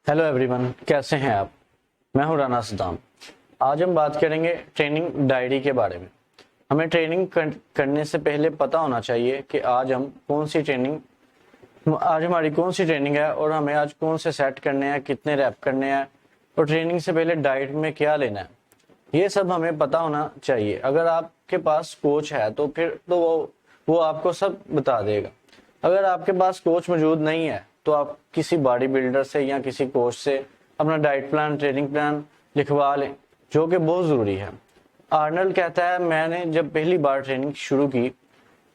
Hello everyone, कैसे हैं आप। मैं हूं राना सद्दाम। आज हम बात करेंगे ट्रेनिंग डायरी के बारे में। हमें ट्रेनिंग करने से पहले पता होना चाहिए कि आज हमारी कौन सी ट्रेनिंग है और हमें आज कौन से सेट करने हैं, कितने रैप करने हैं और ट्रेनिंग से पहले डाइट में क्या लेना है। ये सब हमें पता होना चाहिए। अगर आपके पास कोच है तो फिर तो वो आपको सब बता देगा। अगर आपके पास कोच मौजूद नहीं है तो आप किसी बॉडी बिल्डर से या किसी कोच से अपना डाइट प्लान, ट्रेनिंग प्लान लिखवा लें, जो कि बहुत ज़रूरी है। आर्नल्ड कहता है, मैंने जब पहली बार ट्रेनिंग शुरू की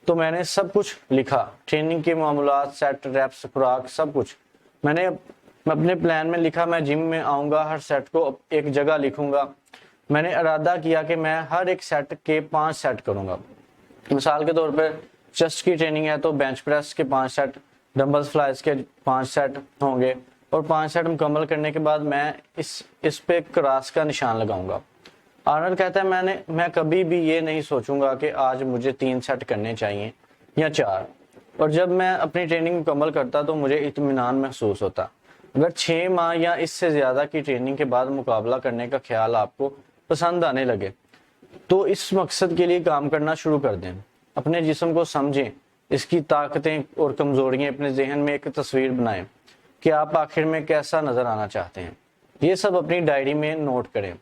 तो मैंने सब कुछ लिखा, ट्रेनिंग के मामूलात, सेट, रैप्स, खुराक, सब कुछ मैंने अपने प्लान में लिखा। मैं जिम में आऊँगा, हर सेट को एक जगह लिखूंगा। मैंने इरादा किया कि मैं हर एक सेट के 5 सेट करूंगा। मिसाल के तौर पर चेस्ट की ट्रेनिंग है तो बेंच प्रेस के 5 सेट, डंबल्स फ्लाइज के 5 सेट होंगे और 5 सेट मुकम्मल करने के बाद मैं इस पे क्रॉस का निशान लगाऊंगा। आर्नल्ड कहता है, मैं कभी भी ये नहीं सोचूंगा कि आज मुझे 3 सेट करने चाहिए या 4, और जब मैं अपनी ट्रेनिंग मुकम्मल करता तो मुझे इत्मीनान महसूस होता। अगर 6 माह या इससे ज़्यादा की ट्रेनिंग के बाद मुकाबला करने का ख्याल आपको पसंद आने लगे तो इस मकसद के लिए काम करना शुरू कर दें। अपने जिस्म को समझें, इसकी ताकतें और कमजोरियां अपने जहन में एक तस्वीर बनाएं कि आप आखिर में कैसा नजर आना चाहते हैं। ये सब अपनी डायरी में नोट करें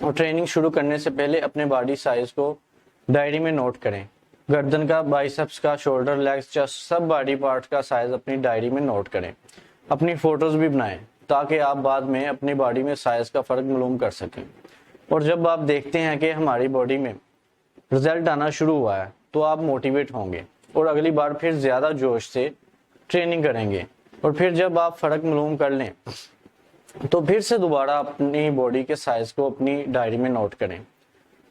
और ट्रेनिंग शुरू करने से पहले अपने बॉडी साइज को डायरी में नोट करें। गर्दन का, बाइसेप्स का, शोल्डर, लेग्स, चेस्ट, सब बॉडी पार्ट का साइज अपनी डायरी में नोट करें। अपनी फोटोज भी बनाएं ताकि आप बाद में अपनी बॉडी में साइज का फर्क मालूम कर सकें। और जब आप देखते हैं कि हमारी बॉडी में रिजल्ट आना शुरू हुआ है तो आप मोटिवेट होंगे और अगली बार फिर ज्यादा जोश से ट्रेनिंग करेंगे। और फिर जब आप फर्क मालूम कर लें तो फिर से दोबारा अपनी बॉडी के साइज को अपनी डायरी में नोट करें।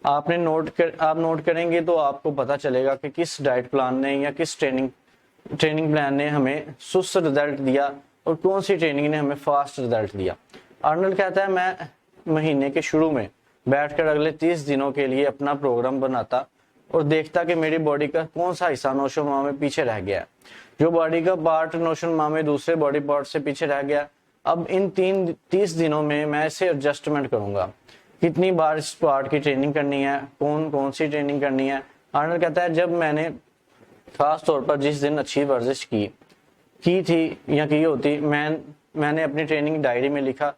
आप नोट करेंगे तो आपको पता चलेगा कि किस डाइट प्लान ने या किस ट्रेनिंग प्लान ने हमें सुस्त रिजल्ट दिया और कौन सी ट्रेनिंग ने हमें फास्ट रिजल्ट दिया। आर्नल्ड कहता है, मैं महीने के शुरू में बैठकर अगले 30 दिनों के लिए अपना प्रोग्राम बनाता और देखता कि मेरी बॉडी का कौन सा हिस्सा नौशोनुमा में पीछे रह गया है। जो बॉडी का पार्ट नौशोनुमा में दूसरे बॉडी पार्ट से पीछे रह गया, अब इन 30 दिनों में मैं इसे एडजस्टमेंट करूंगा। कितनी बार इस पार्ट की ट्रेनिंग करनी है, कौन सी ट्रेनिंग करनी है। आर्नल्ड कहता है, जब मैंने खास तौर पर जिस दिन अच्छी वर्जिश की थी या की होती, मैंने अपनी ट्रेनिंग डायरी में लिखा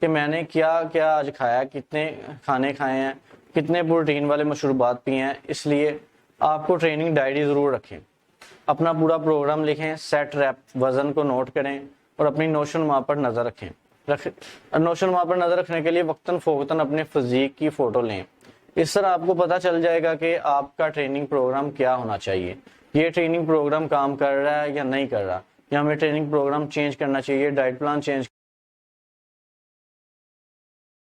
कि मैंने क्या क्या आज खाया, कितने खाने खाए हैं, कितने प्रोटीन वाले मशरूबात पिए हैं। इसलिए आपको ट्रेनिंग डायरी ज़रूर रखें, अपना पूरा प्रोग्राम लिखें, सेट, रैप, वजन को नोट करें और अपनी नौशोनुमा पर नज़र नौशोनुमा पर नज़र रखने के लिए वक्तन फ़ौक़तन अपने फिज़ीक की फ़ोटो लें। इस तरह आपको पता चल जाएगा कि आपका ट्रेनिंग प्रोग्राम क्या होना चाहिए। ये ट्रेनिंग प्रोग्राम काम कर रहा है या नहीं कर रहा, या हमें ट्रेनिंग प्रोग्राम चेंज करना चाहिए, डाइट प्लान चेंज